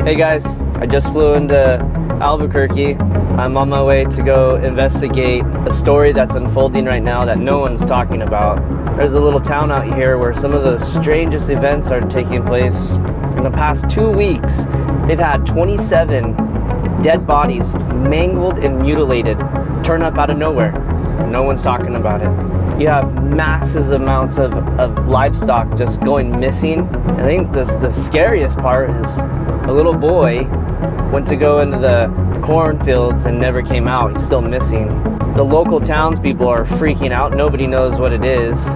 Hey guys, I just flew into Albuquerque. I'm on my way to go investigate a story that's unfolding right now that no one's talking about. There's a little town out here where some of the strangest events are taking place. In the past 2 weeks, they've had 27 dead bodies, mangled and mutilated, turn up out of nowhere. No one's talking about it. You have massive amounts of livestock just going missing. I think the scariest part is a little boy went to go into the cornfields and never came out. He's still missing. The local townspeople are freaking out. Nobody knows what it is.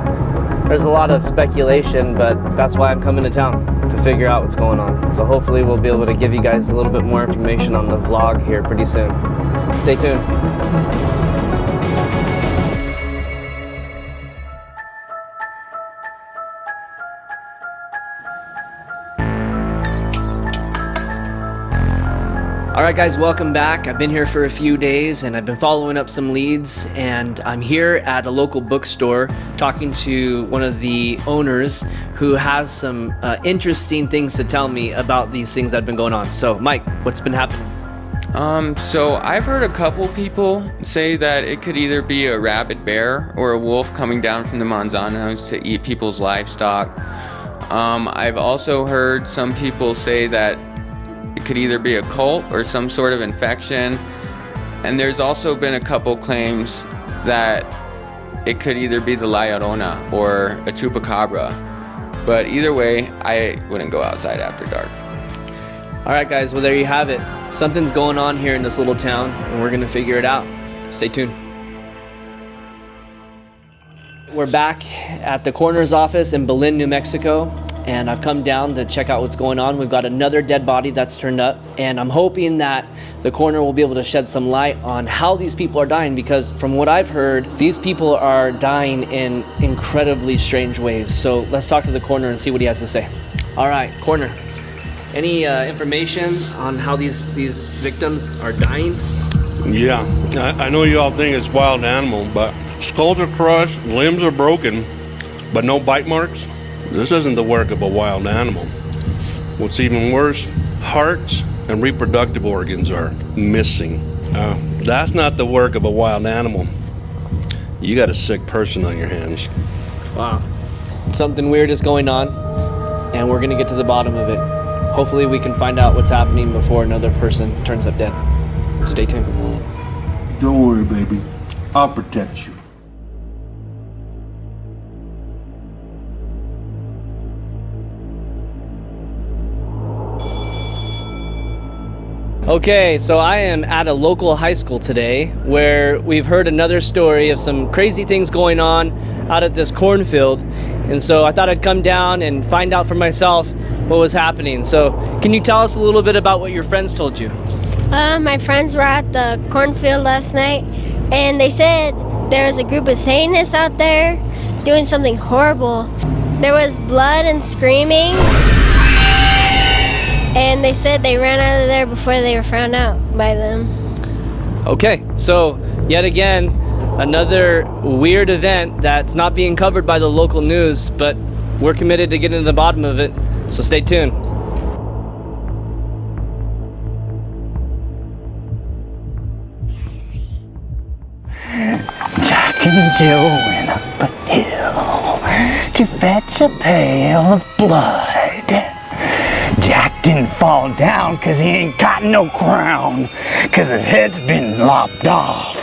There's a lot of speculation, but that's why I'm coming to town, to figure out what's going on. So hopefully we'll be able to give you guys a little bit more information on the vlog here pretty soon. Stay tuned. Alright guys, welcome back. I've been here for a few days and I've been following up some leads, and I'm here at a local bookstore talking to one of the owners who has some interesting things to tell me about these things that have been going on. So Mike, what's been happening? So I've heard a couple people say that it could either be a rabid bear or a wolf coming down from the Manzanos to eat people's livestock. I've also heard some people say that it could either be a cult or some sort of infection. And there's also been a couple claims that it could either be the La Llorona or a chupacabra. But either way, I wouldn't go outside after dark. All right guys, well there you have it. Something's going on here in this little town and we're gonna figure it out. Stay tuned. We're back at the coroner's office in Belen, New Mexico, and I've come down to check out what's going on. We've got another dead body that's turned up, and I'm hoping that the coroner will be able to shed some light on how these people are dying, because from what I've heard, these people are dying in incredibly strange ways. So let's talk to the coroner and see what he has to say. All right, coroner, any information on how these victims are dying? Yeah, I know you all think it's wild animal, but skulls are crushed, limbs are broken, but no bite marks. This isn't the work of a wild animal. What's even worse, hearts and reproductive organs are missing. That's not the work of a wild animal. You got a sick person on your hands. Wow. Something weird is going on, and we're gonna get to the bottom of it. Hopefully we can find out what's happening before another person turns up dead. Stay tuned. Don't worry, baby. I'll protect you. Okay, so I am at a local high school today where we've heard another story of some crazy things going on out at this cornfield. And so I thought I'd come down and find out for myself what was happening. So can you tell us a little bit about what your friends told you? My friends were at the cornfield last night, and they said there was a group of Satanists out there doing something horrible. There was blood and screaming, and they said they ran out of there before they were found out by them. Okay, so yet again, another weird event that's not being covered by the local news, but we're committed to getting to the bottom of it, so stay tuned. Jack and Jill went up a hill to fetch a pail of blood. Jack didn't fall down cause he ain't got no crown, cause his head's been lopped off.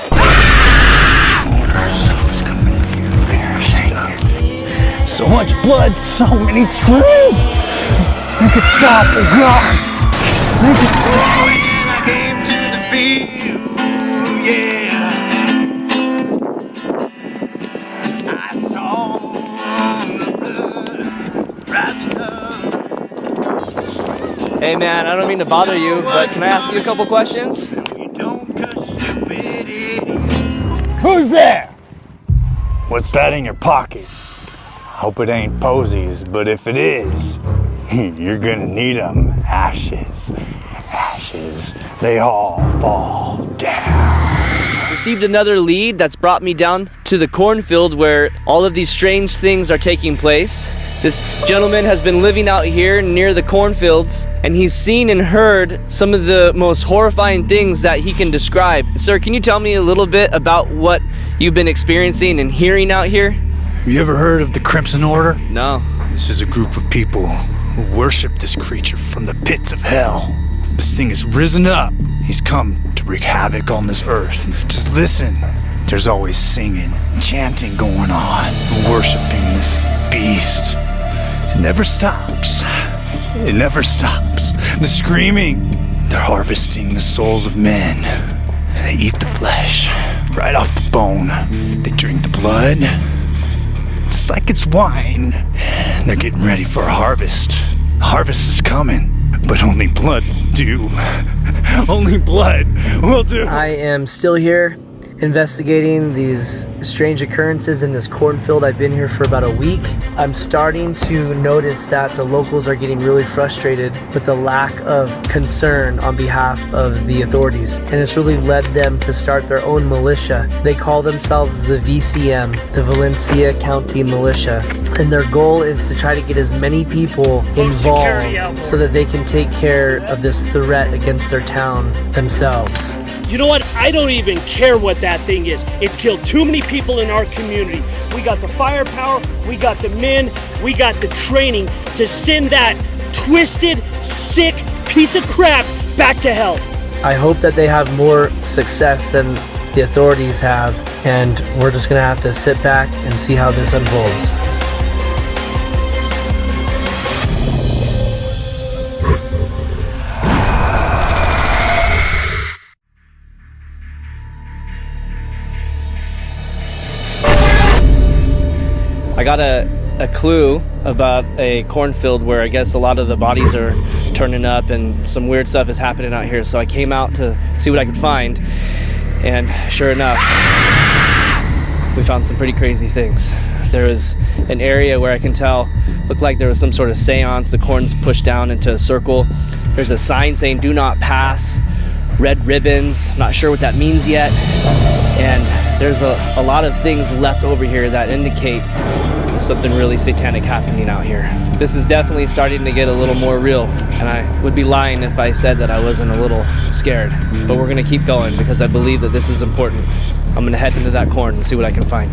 So much blood, so many screws. You could stop the God. You could stop. When I came to the field, yeah, I saw the blood rising up. Hey man, I don't mean to bother you, but can I ask you a couple questions? You don't cuss stupid idiot. Who's there? What's that in your pocket? Hope it ain't posies, but if it is, you're gonna need them. Ashes, ashes, they all fall down. Received another lead that's brought me down to the cornfield where all of these strange things are taking place. This gentleman has been living out here near the cornfields, and he's seen and heard some of the most horrifying things that he can describe. Sir, can you tell me a little bit about what you've been experiencing and hearing out here? Have you ever heard of the Crimson Order? No. This is a group of people who worship this creature from the pits of hell. This thing has risen up. He's come to wreak havoc on this earth. Just listen. There's always singing, chanting going on, worshiping this beast. It never stops. It never stops. The screaming. They're harvesting the souls of men. They eat the flesh right off the bone. They drink the blood just like it's wine. They're getting ready for a harvest. The harvest is coming, but only blood will do. Only blood will do. I am still here investigating these strange occurrences in this cornfield. I've been here for about a week. I'm starting to notice that the locals are getting really frustrated with the lack of concern on behalf of the authorities, and it's really led them to start their own militia. They call themselves the VCM, the Valencia County Militia, and their goal is to try to get as many people involved so that they can take care of this threat against their town themselves. You know what? I don't even care what that thing is. It's killed too many people in our community. We got the firepower, we got the men, we got the training to send that twisted, sick piece of crap back to hell. I hope that they have more success than the authorities have, and we're just gonna have to sit back and see how this unfolds. I got a clue about a cornfield where I guess a lot of the bodies are turning up and some weird stuff is happening out here. So I came out to see what I could find, and sure enough, we found some pretty crazy things. There was an area where I can tell looked like there was some sort of seance. The corn's pushed down into a circle. There's a sign saying "Do not pass." Red ribbons. I'm not sure what that means yet. And there's a lot of things left over here that indicate something really satanic happening out here. This is definitely starting to get a little more real, and I would be lying if I said that I wasn't a little scared. But we're gonna keep going because I believe that this is important. I'm gonna head into that corn and see what I can find.